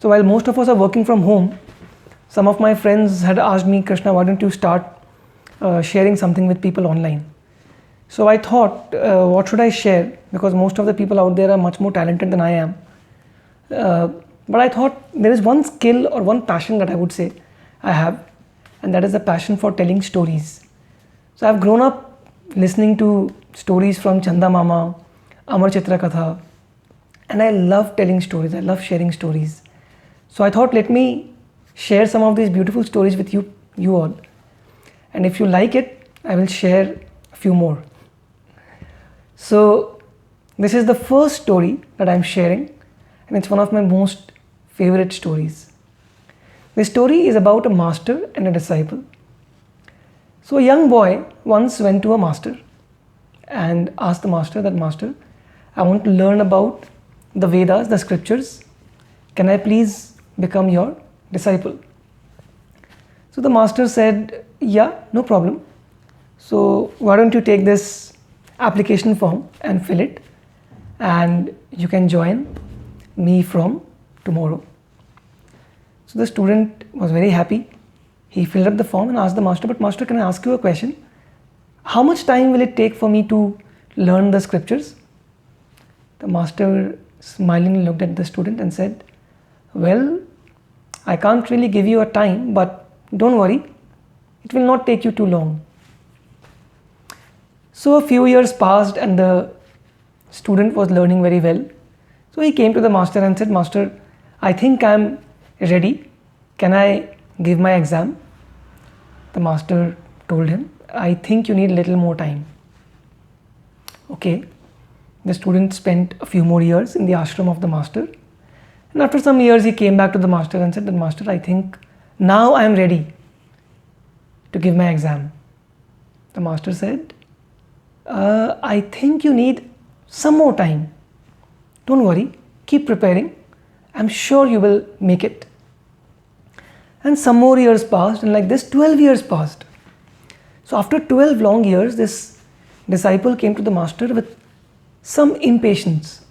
So while most of us are working from home, some of my friends had asked me, Krishna, why don't you start sharing something with people online? So I thought, what should I share? Because most of the people out there are much more talented than I am. But I thought there is one skill or one passion that I would say I have, and that is the passion for telling stories. So I've grown up listening to stories from Chanda Mama, Amar Chitra Katha, and I love telling stories. I love sharing stories. So I thought, let me share some of these beautiful stories with you all. And if you like it, I will share a few more. So this is the first story that I'm sharing, and it's one of my most favorite stories. This story is about a master and a disciple. So a young boy once went to a master and asked the master that, Master, I want to learn about the Vedas, the scriptures. Can I please become your disciple? So the master said, yeah, no problem. So why don't you take this application form and fill it, and you can join me from tomorrow. So the student was very happy. He filled up the form and asked the master, but Master, can I ask you a question? How much time will it take for me to learn the scriptures? The master smilingly looked at the student and said, well, I can't really give you a time, but don't worry, it will not take you too long. So a few years passed and the student was learning very well. So he came to the master and said, Master, I think I'm ready. Can I give my exam? The master told him, I think you need a little more time. Okay. The student spent a few more years in the ashram of the master. And after some years, he came back to the master and said, Master, I think now I am ready to give my exam. The master said, I think you need some more time. Don't worry, keep preparing. I'm sure you will make it. And some more years passed, and like this 12 years passed. So after 12 long years, this disciple came to the master with some impatience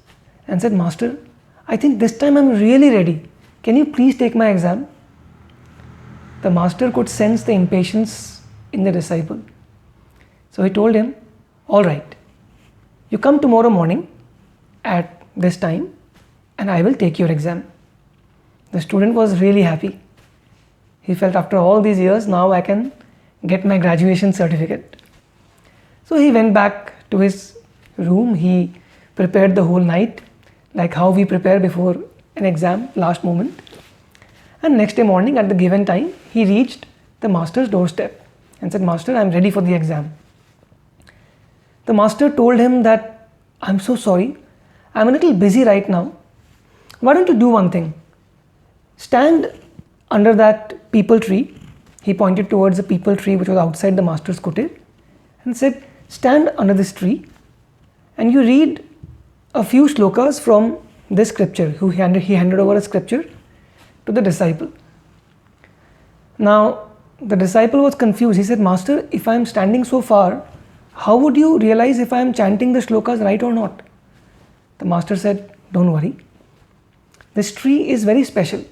and said, Master, I think this time I'm really ready. Can you please take my exam? The master could sense the impatience in the disciple. So he told him, all right, you come tomorrow morning at this time and I will take your exam. The student was really happy. He felt after all these years, now I can get my graduation certificate. So he went back to his room. He prepared the whole night, like how we prepare before an exam, last moment. And next day morning at the given time, he reached the master's doorstep and said, Master, I am ready for the exam. The master told him that, I'm so sorry, I'm a little busy right now. Why don't you do one thing? Stand under that peepal tree. He pointed towards a peepal tree which was outside the master's kutir and said, stand under this tree and you read a few shlokas from this scripture. He handed over a scripture to the disciple. Now the disciple was confused. He said, Master, if I am standing so far, how would you realize if I am chanting the shlokas right or not? The master said, don't worry. This tree is very special.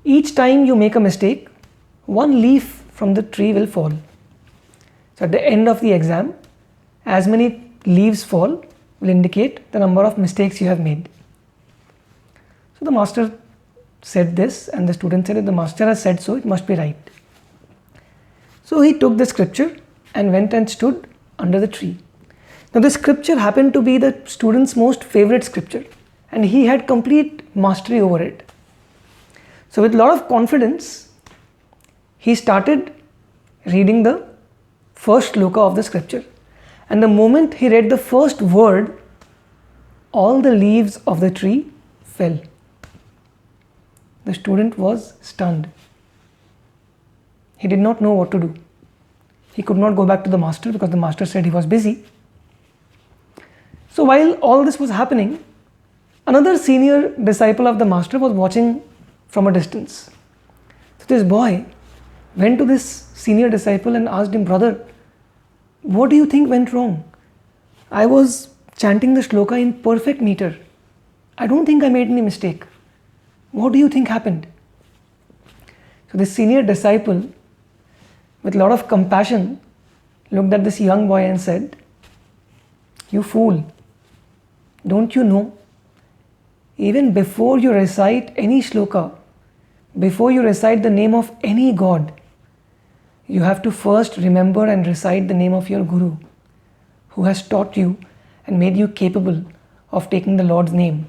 Each time you make a mistake, one leaf from the tree will fall. So at the end of the exam, as many leaves fall will indicate the number of mistakes you have made. So the master said this, and the student said, if the master has said so, it must be right. So he took the scripture and went and stood under the tree. Now this scripture happened to be the student's most favorite scripture, and he had complete mastery over it. So with a lot of confidence, he started reading the first shloka of the scripture. And the moment he read the first word, all the leaves of the tree fell. The student was stunned. He did not know what to do. He could not go back to the master because the master said he was busy. So while all this was happening, another senior disciple of the master was watching from a distance. So this boy went to this senior disciple and asked him, brother, what do you think went wrong? I was chanting the shloka in perfect meter. I don't think I made any mistake. What do you think happened? So this senior disciple, with a lot of compassion, looked at this young boy and said, "You fool, don't you know? Even before you recite any shloka, before you recite the name of any god, you have to first remember and recite the name of your Guru, who has taught you and made you capable of taking the Lord's name.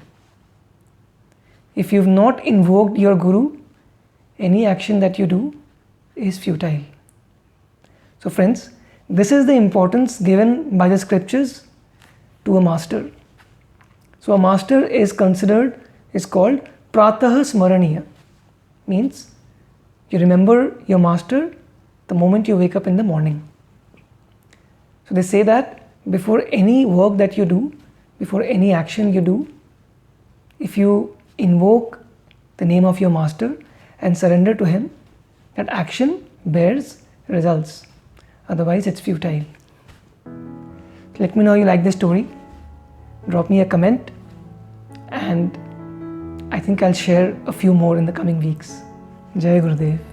If you've not invoked your Guru, any action that you do is futile." So friends, this is the importance given by the scriptures to a master. So a master is called Pratah Smaraniya. Means you remember your master the moment you wake up in the morning. So they say that before any work that you do, before any action you do, if you invoke the name of your master and surrender to him, that action bears results. Otherwise it's futile. Let me know you like this story. Drop me a comment, and I think I'll share a few more in the coming weeks. Jai Gurudev.